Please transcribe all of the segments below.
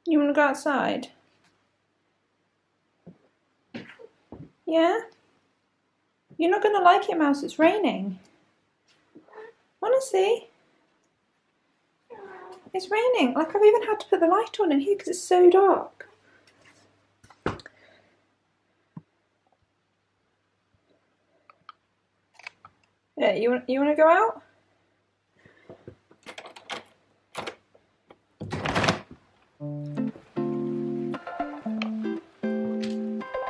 You want to go outside? Yeah? You're not going to like it, Mouse. It's raining. Honestly. It's raining. Like, I've even had to put the light on in here because it's so dark. Yeah, you want to go out?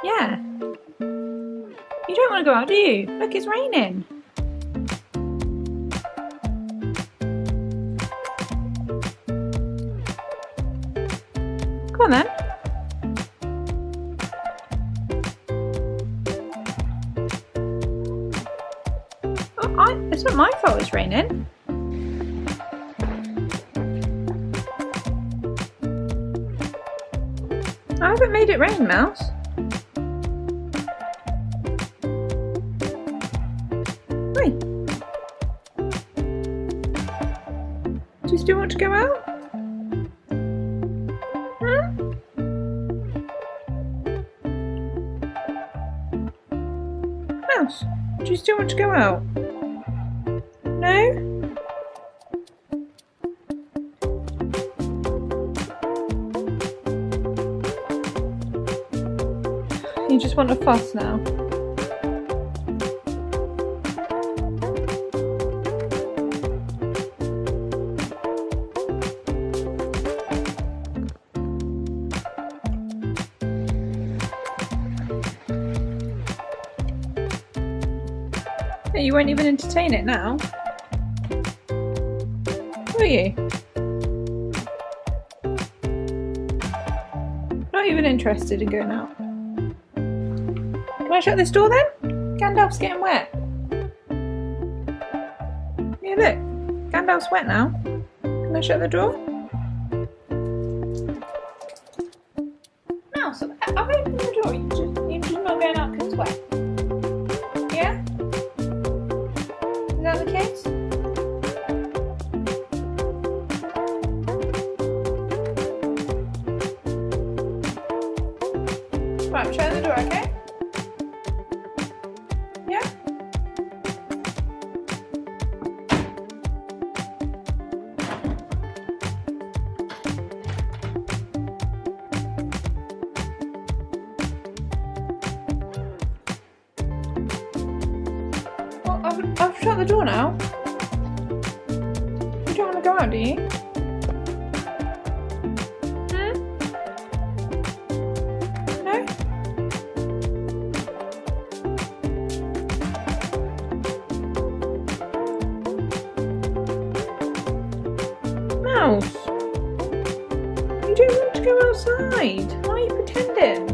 Yeah. You don't want to go out, do you? Look, it's raining. Come on then. Oh, it's not my fault it's raining. I haven't made it rain, Mouse. Hey. Do you still want to go out? Mouse, do you still want to go out? No? You just want a fuss now? You won't even entertain it now? Will you? Not even interested in going out. Can I shut this door then? Gandalf's getting wet. Yeah, look. Gandalf's wet now. Can I shut the door? Mouse, I've opened the door. You're just not going out because it's wet. Yeah? Is that the case? Right, I'm shutting the door, okay? Yeah? Well, I've shut the door now. You don't want to go out, do you? No? Mouse, you don't want to go outside. Why are you pretending?